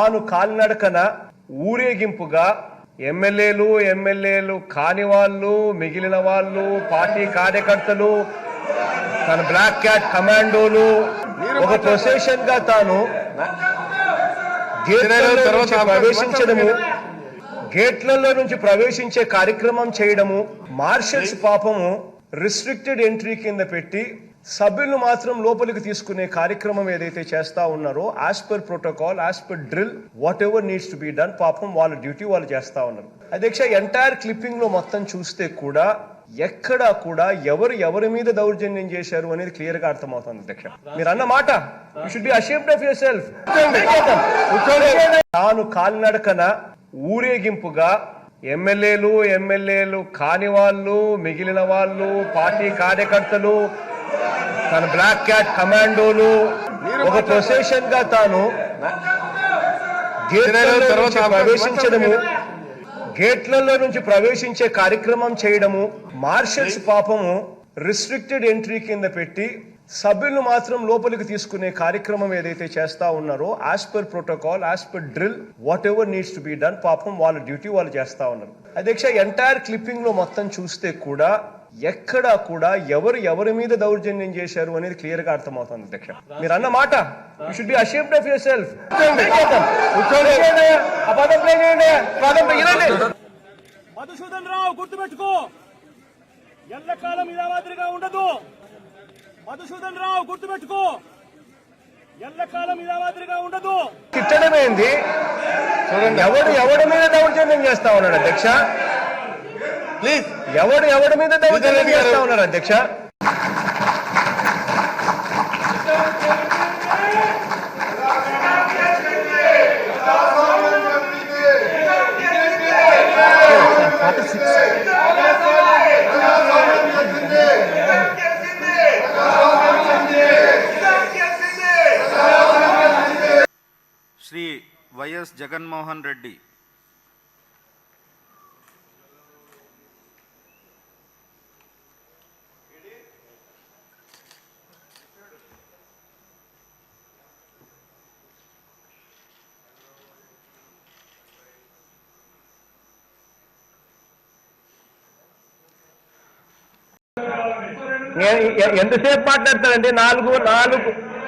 తాను కాలినడకన ఊరేగింపుగా ఎమ్మెల్యేలు కాని వాళ్ళు, మిగిలిన వాళ్ళు, పార్టీ కార్యకర్తలు, తన బ్లాక్ క్యాట్ కమాండోలు ఒక ప్రొసెషన్ గా తాను గేట్లలో నుంచి ప్రవేశించే కార్యక్రమం చేయడము, మార్షల్స్ పాపము రిస్ట్రిక్టెడ్ ఎంట్రీ కింద పెట్టి సభ్యులను మాత్రం లోపలికి తీసుకునే కార్యక్రమం ఏదైతే చేస్తా ఉన్నారో as per protocol, as per drill, what ever needs to be done, పాపం వాళ్ళ డ్యూటీ వాళ్ళు చేస్తా ఉన్నారు. అధ్యక్ష, ఎంటైర్ క్లిప్పింగ్ లో మొత్తం చూస్తే కూడా ఎక్కడా కూడా ఎవరి మీద దౌర్జన్యం చేశారు అనేది క్లియర్ గా అర్థమవుతుంది. అధ్యక్ష, మీరు అన్న మాట you should be ashamed of your self. తాను కాలినడకన ఊరేగింపుగా ఎమ్మెల్యేలు కాని వాళ్ళు, మిగిలిన వాళ్ళు, పార్టీ కార్యకర్తలు, తన బ్లాక్ క్యాట్ కమాండోలు ఒక ప్రొసెషన్ గా తాను గేట్లలో నుంచి ప్రవేశించే కార్యక్రమం చేయడము, మార్షల్స్ పాపము రిస్ట్రిక్టెడ్ ఎంట్రీ కింద పెట్టి సభ్యులను మాత్రం లోపలికి తీసుకునే కార్యక్రమం ఏదైతే చేస్తా ఉన్నారో as per protocol, as per drill, what ever needs to be done, పాపం వాళ్ళ డ్యూటీ వాళ్ళు చేస్తా ఉన్నారు. అధ్యక్ష, ఎంటైర్ క్లిప్పింగ్ లో మొత్తం చూస్తే కూడా ఎక్కడా కూడా ఎవరి మీద దౌర్జన్యం చేశారు అనేది క్లియర్ గా అర్థమవుతుంది. అధ్యక్ష, మీరు అన్న మాట you should be ashamed of yourself. Madhusudan Rao గుర్తుపెట్టుకో, ఎల్లకాలం ఇలా మాదిరిగా ఉండదు. మధుసూదన్ రావు గుర్తుపెట్టుకో, ఎల్లకాలం ఇలా మాదిరిగా ఉండదు. తిట్టడమేంది? ఎవడి మీద దౌర్జన్యం చేస్తా ఉన్నాడు అధ్యక్ష? ప్లీజ్, ఎవడి మీద దౌర్జన్యం చేస్తా ఉన్నారు అధ్యక్ష? శ్రీ వైఎస్ జగన్మోహన్ రెడ్డి ఎంతసేపు మాట్లాడతారండి?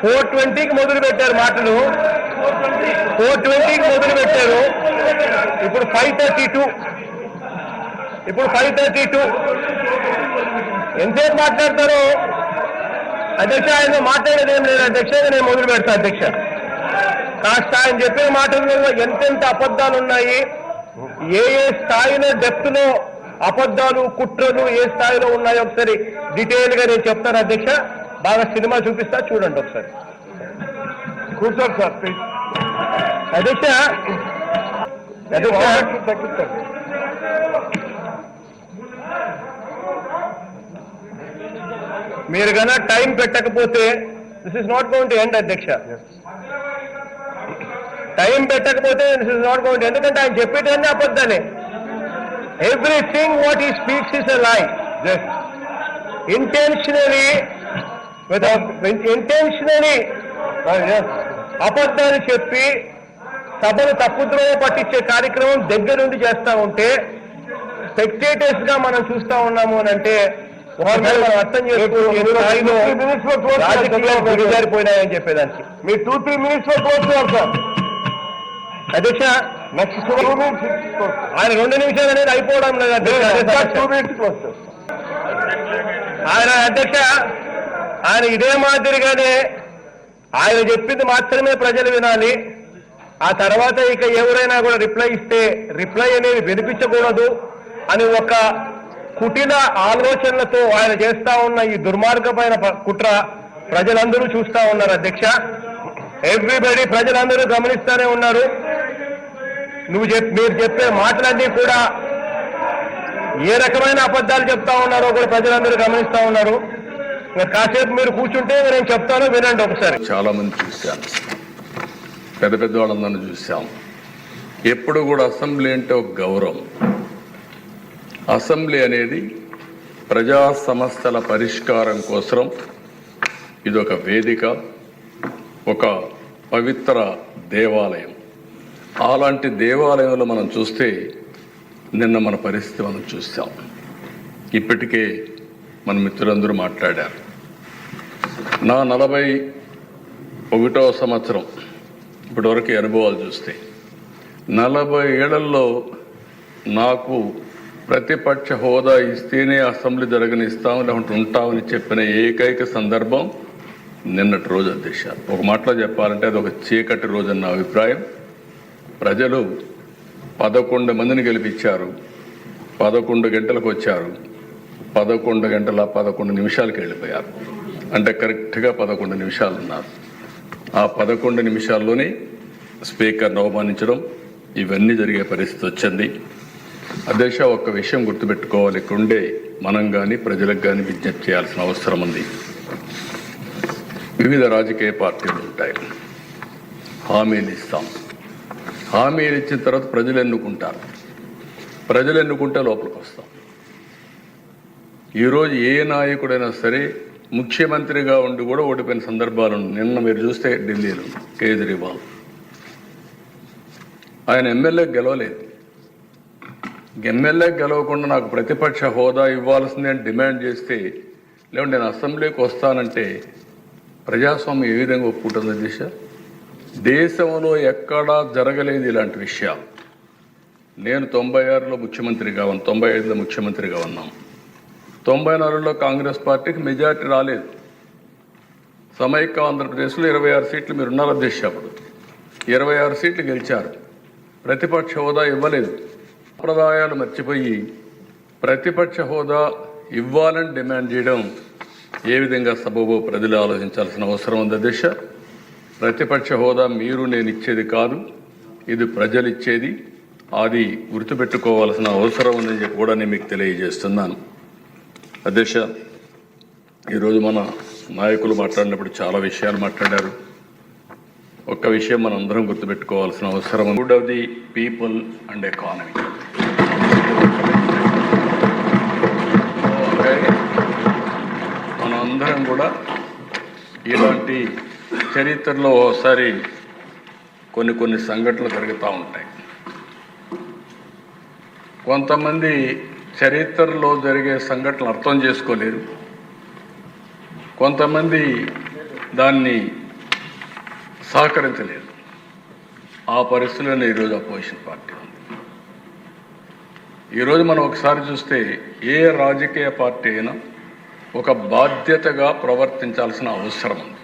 4:20కి మొదలు పెట్టారు మాటలు, 4:20కి మొదలు పెట్టారు. ఇప్పుడు 5:32. ఎంతసేపు మాట్లాడతారు అధ్యక్ష? ఆయన మాట్లాడేది ఏం లేదు అధ్యక్ష, నేను మొదలు పెడతా అధ్యక్ష. కాస్త ఆయన చెప్పే మాటల్లో ఎంతెంత అబద్ధాలు ఉన్నాయి, ఏ స్థాయిలో డెప్త్ లో అబద్ధాలు, కుట్రలు ఏ స్థాయిలో ఉన్నాయో ఒకసారి డీటెయిల్ గా నేను చెప్తాను అధ్యక్ష. బాగా సినిమా చూపిస్తా, చూడండి ఒకసారి. కూర్చోండి సార్ ప్లీజ్. అధ్యక్ష, మీరు కన్నా టైం పెట్టకపోతే this is not going to end అధ్యక్ష. టైం పెట్టకపోతే this is not going to, ఎందుకంటే ఆయన చెప్పేటన్నీ అబద్ధాలే. Everything what he speaks is a lie. Just intentionally అబద్ధాలు చెప్పి సభను తప్పుద్రోవ పట్టించే కార్యక్రమం దగ్గరుండి చేస్తా ఉంటే స్పెక్టేటర్స్ గా మనం చూస్తా ఉన్నాము అని అంటే మనం అర్థం చేసుకోవాలి జారిపోయినాయని చెప్పేదానికి. మీరు 2-3 minutes లో కోరుతున్నారు సార్ అధ్యక్ష. నెక్స్ట్ 2 minutes ఆయన 2 నిమిషాలు అనేది అయిపోవడం లేదు అధ్యక్ష. 2 minutes ఆయన అధ్యక్ష, ఆయన ఇదే మాదిరిగానే ఆయన చెప్పింది మాత్రమే ప్రజలు వినాలి. ఆ తర్వాత ఇక ఎవరైనా కూడా రిప్లై ఇస్తే రిప్లై అనేది వినిపించకూడదు అని ఒక కుటిల ఆలోచనలతో ఆయన చేస్తా ఉన్న ఈ దుర్మార్గమైన కుట్ర ప్రజలందరూ చూస్తా ఉన్నారు అధ్యక్ష. ఎవ్రీబడి, ప్రజలందరూ గమనిస్తూనే ఉన్నారు. మీరు చెప్పే మాటలన్నీ కూడా ఏ రకమైన అబద్ధాలు చెప్తా ఉన్నారో కూడా ప్రజలందరూ గమనిస్తా ఉన్నారు. కాసేపు మీరు కూర్చుంటే నేను చెప్తాను, వినండి ఒకసారి. చాలా మంది చూశాను, పెద్ద వాళ్ళందరినీ చూశాం. ఎప్పుడు కూడా అసెంబ్లీ అంటే ఒక గౌరవం. అసెంబ్లీ అనేది ప్రజా సమస్యల పరిష్కారం కోసం ఇదొక వేదిక, ఒక పవిత్ర దేవాలయం. అలాంటి దేవాలయంలో మనం చూస్తే నిన్న మన పరిస్థితి మనం చూసాం. ఇప్పటికే మన మిత్రులందరూ మాట్లాడారు. నా 41వ సంవత్సరం ఇప్పటివరకు అనుభవాలు చూస్తే 40 ఏళ్లలో నాకు ప్రతిపక్ష హోదా ఇస్తేనే అసెంబ్లీ జరగనిస్తాం లేకుంటే ఉంటామని చెప్పిన ఏకైక సందర్భం నిన్నటి రోజు అధ్యక్ష. ఒక మాటలో చెప్పాలంటే అది ఒక చీకటి రోజు అన్న అభిప్రాయం. ప్రజలు 11 మందిని గెలిపించారు, 11 గంటలకు వచ్చారు, 11 గంటల 11 నిమిషాలకు వెళ్ళిపోయారు. అంటే కరెక్ట్గా 11 నిమిషాలు ఉన్నారు. ఆ 11 నిమిషాల్లోనే స్పీకర్ను అవమానించడం ఇవన్నీ జరిగే పరిస్థితి వచ్చింది. అధ్యక్ష, ఒక్క విషయం గుర్తుపెట్టుకోవాలి. ఇక్కడుండే మనం కానీ ప్రజలకు కానీ విజ్ఞప్తి చేయాల్సిన అవసరం ఉంది. వివిధ రాజకీయ పార్టీలు ఉంటాయి, హామీలు ఇస్తాం. హామీలు ఇచ్చిన తర్వాత ప్రజలు ఎన్నుకుంటారు. ప్రజలు ఎన్నుకుంటే లోపలికి వస్తాం. ఈరోజు ఏ నాయకుడైనా సరే ముఖ్యమంత్రిగా ఉండి కూడా ఓడిపోయిన సందర్భాలు. నిన్న మీరు చూస్తే ఢిల్లీలో కేజ్రీవాల్ ఆయన ఎమ్మెల్యే గెలవలేదు. ఎమ్మెల్యే గెలవకుండా నాకు ప్రతిపక్ష హోదా ఇవ్వాల్సిందే అని డిమాండ్ చేస్తే, లేకుంటే నేను అసెంబ్లీకి వస్తానంటే ప్రజాస్వామ్యం ఏ విధంగా ఒప్పుకుంటుంది దిశ? దేశంలో ఎక్కడా జరగలేదు ఇలాంటి విషయాలు. నేను 96లో ముఖ్యమంత్రిగా ఉన్నాను, 95లో ముఖ్యమంత్రిగా ఉన్నాం. 94లో కాంగ్రెస్ పార్టీకి మెజార్టీ రాలేదు. సమైక్య ఆంధ్రప్రదేశ్లో 26 సీట్లు మీరు ఉన్నారు అధ్యక్ష. అప్పుడు 26 సీట్లు గెలిచారు. ప్రతిపక్ష హోదా ఇవ్వలేదు. సంప్రదాయాలు మర్చిపోయి ప్రతిపక్ష హోదా ఇవ్వాలని డిమాండ్ చేయడం ఏ విధంగా సబబో ప్రజలు ఆలోచించాల్సిన అవసరం ఉంది అధ్యక్ష. ప్రతిపక్ష హోదా మీరు నేను ఇచ్చేది కాదు, ఇది ప్రజలు ఇచ్చేది. అది గుర్తుపెట్టుకోవాల్సిన అవసరం ఉందని చెప్పి కూడా నేను మీకు తెలియజేస్తున్నాను అధ్యక్ష. ఈరోజు మన నాయకులు మాట్లాడినప్పుడు చాలా విషయాలు మాట్లాడారు. ఒక్క విషయం మనం అందరం గుర్తుపెట్టుకోవాల్సిన అవసరం, good of the people and economy. మనందరం కూడా ఇలాంటి చరిత్రలో ఒకసారి కొన్ని సంఘటనలు జరుగుతూ ఉంటాయి. కొంతమంది చరిత్రలో జరిగే సంఘటనలు అర్థం చేసుకోలేరు, కొంతమంది దాన్ని సహకరించలేదు. ఆ పరిస్థితుల్లోనే ఈరోజు అపోజిషన్ పార్టీ ఉంది. ఈరోజు మనం ఒకసారి చూస్తే ఏ రాజకీయ పార్టీ అయినా ఒక బాధ్యతగా ప్రవర్తించాల్సిన అవసరం ఉంది.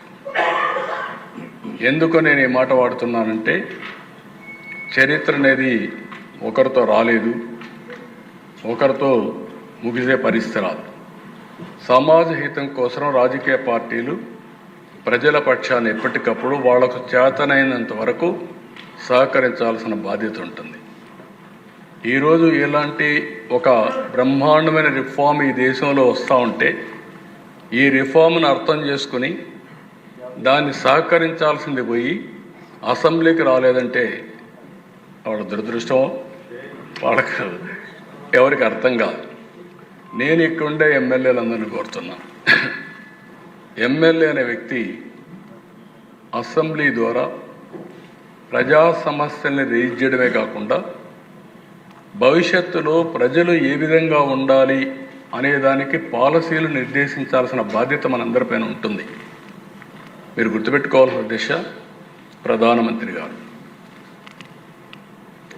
ఎందుకు నేను ఈ మాట వాడుతున్నానంటే, చరిత్ర అనేది ఒకరితో రాలేదు, ఒకరితో ముగిసే పరిస్థితి రాదు. సమాజ హితం కోసం రాజకీయ పార్టీలు ప్రజల పక్షాన్ని ఎప్పటికప్పుడు వాళ్లకు చేతనైనంత వరకు సహకరించాల్సిన బాధ్యత ఉంటుంది. ఈరోజు ఇలాంటి ఒక బ్రహ్మాండమైన రిఫార్మ్ ఈ దేశంలో వస్తూ ఉంటే, ఈ రిఫార్మ్ను అర్థం చేసుకుని దాన్ని సహకరించాల్సింది పోయి అసెంబ్లీకి రాలేదంటే వాళ్ళ దురదృష్టం, వాళ్ళకి ఎవరికి అర్థం కాదు. నేను ఇక్కడుండే ఎమ్మెల్యేలందరినీ కోరుతున్నా, ఎమ్మెల్యే అనే వ్యక్తి అసెంబ్లీ ద్వారా ప్రజా సమస్యల్ని రేజ్ చేయడమే కాకుండా భవిష్యత్తులో ప్రజలు ఏ విధంగా ఉండాలి అనేదానికి పాలసీలు నిర్దేశించాల్సిన బాధ్యత మనందరిపైన ఉంటుంది. మీరు గుర్తుపెట్టుకోవాల్సిన దిశ, ప్రధానమంత్రి గారు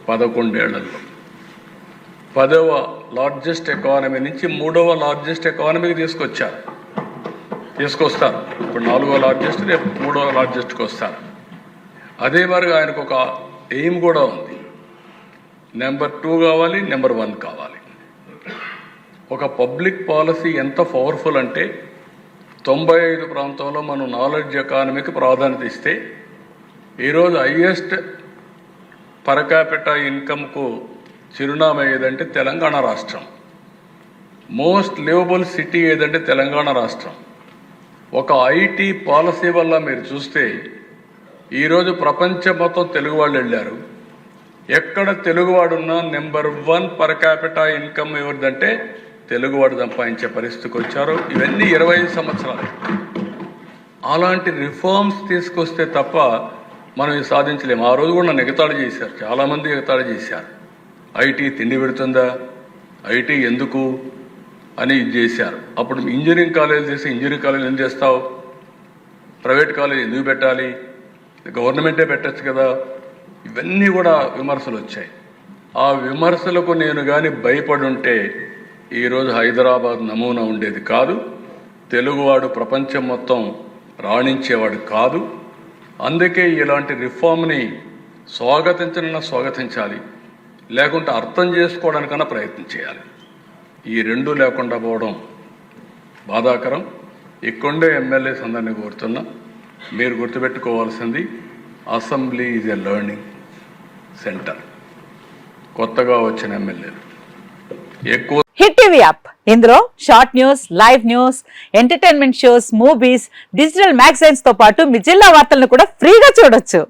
11 ఏళ్లలో 10వ లార్జెస్ట్ ఎకానమీ నుంచి 3వ లార్జెస్ట్ ఎకానమీకి తీసుకొస్తారు. ఇప్పుడు 4వ లార్జెస్ట్, రేపు 3వ లార్జెస్ట్కి వస్తారు. అదే మరి ఆయనకు ఒక ఎయిమ్ కూడా ఉంది, నెంబర్ 2 కావాలి, నెంబర్ 1 కావాలి. ఒక పబ్లిక్ పాలసీ ఎంత పవర్ఫుల్ అంటే 95 ప్రాంతంలో మనం నాలెడ్జ్ ఎకానమీకి ప్రాధాన్యత ఇస్తే, ఈరోజు హైయెస్ట్ పర్ క్యాపిటా ఇన్కమ్కు చిరునామా ఏదంటే తెలంగాణ రాష్ట్రం. మోస్ట్ లివబుల్ సిటీ ఏదంటే తెలంగాణ రాష్ట్రం. ఒక ఐటీ పాలసీ వల్ల మీరు చూస్తే ఈరోజు ప్రపంచం మొత్తం తెలుగు వాళ్ళు వెళ్ళారు. ఎక్కడ తెలుగువాడున్నా నెంబర్ 1 పర్ క్యాపిటా ఇన్కమ్ ఎవరిదంటే తెలుగువాడు సంపాదించే పరిస్థితికి వచ్చారు. ఇవన్నీ 25 సంవత్సరాలు. అలాంటి రిఫార్మ్స్ తీసుకొస్తే తప్ప మనం ఇది సాధించలేము. ఆ రోజు కూడా నన్ను ఎగతాళి చేశారు, చాలామంది ఎగతాళి చేశారు. ఐటీ తిండి పెడుతుందా, ఐటీ ఎందుకు అని ఇది చేశారు. అప్పుడు ఇంజనీరింగ్ కాలేజ్ చేస్తే ఇంజనీరింగ్ కాలేజ్ ఎందుకు చేస్తావు, ప్రైవేట్ కాలేజ్ ఎందుకు పెట్టాలి, గవర్నమెంటే పెట్టచ్చు కదా, ఇవన్నీ కూడా విమర్శలు వచ్చాయి. ఆ విమర్శలకు నేను కానీ భయపడి ఉంటే ఈరోజు హైదరాబాద్ నమూనా ఉండేది కాదు, తెలుగువాడు ప్రపంచం మొత్తం రాణించేవాడు కాదు. అందుకే ఇలాంటి రిఫార్మ్ని స్వాగతించాలి, లేకుంటే అర్థం చేసుకోవడానికన్నా ప్రయత్నం చేయాలి. ఈ రెండూ లేకుండా పోవడం బాధాకరం. ఇక్కడే ఎమ్మెల్యేస్ అందరినీ కోరుతున్నా, మీరు గుర్తుపెట్టుకోవాల్సింది assembly is a learning centre. కొత్తగా వచ్చిన ఎమ్మెల్యేలు ఎక్కువ హిట్ టీవీ యాప్, ఇందులో short news, live news, entertainment shows, movies, digital magazines తో పాటు మీ జిల్లా వార్తలను కూడా ఫ్రీగా చూడొచ్చు.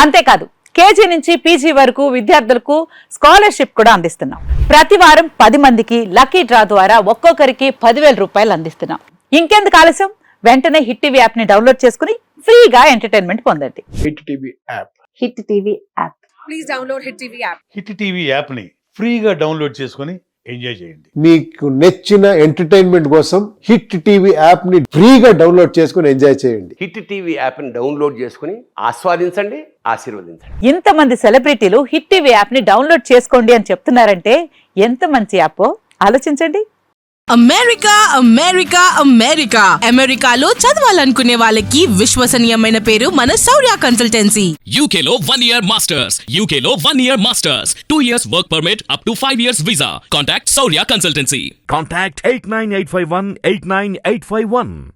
అంతేకాదు కేజీ నుంచి పీజీ వరకు విద్యార్థులకు స్కాలర్షిప్ కూడా అందిస్తున్నాం. ప్రతి వారం 10 మందికి లక్కీ డ్రా ద్వారా ఒక్కొక్కరికి 10,000 రూపాయలు అందిస్తున్నాం. ఇంకెందుకు ఆలస్యం, వెంటనే హిట్ టీవీ యాప్ ని డౌన్లోడ్ చేసుకుని ఫ్రీగా ఎంటర్టైన్మెంట్ పొందండి. Hit TV app. Hit TV app. Please download hit TV app. Hit TV యాప్ని ఫ్రీగా డౌన్లోడ్ చేసుకొని ఎంజాయ్ చేయండి. మీకు నచ్చిన ఎంటర్టైన్మెంట్ కోసం హిట్ టీవీ యాప్ ని ఫ్రీగా డౌన్లోడ్ చేసుకుని ఎంజాయ్ చేయండి. హిట్ టీవీ యాప్ని డౌన్లోడ్ చేసుకుని ఆస్వాదించండి, ఆశీర్వదించండి. ఇంతమంది సెలబ్రిటీలు హిట్ టీవీ యాప్ ని డౌన్లోడ్ చేసుకోండి అని చెప్తున్నారంటే ఎంత మంచి యాప్ ఆలోచించండి. అమెరికా అమెరికా అమెరికా అమెరికాలో చదవాలనుకునే వాళ్ళకి విశ్వసనీయమైన పేరు మన శౌర్య కన్సల్టెన్సీ. UK లో 1 year masters, UK లో 1 year masters, 2 years work permit up to 5 years visa. Contact Saurya Consultancy. Contact 89851 89851.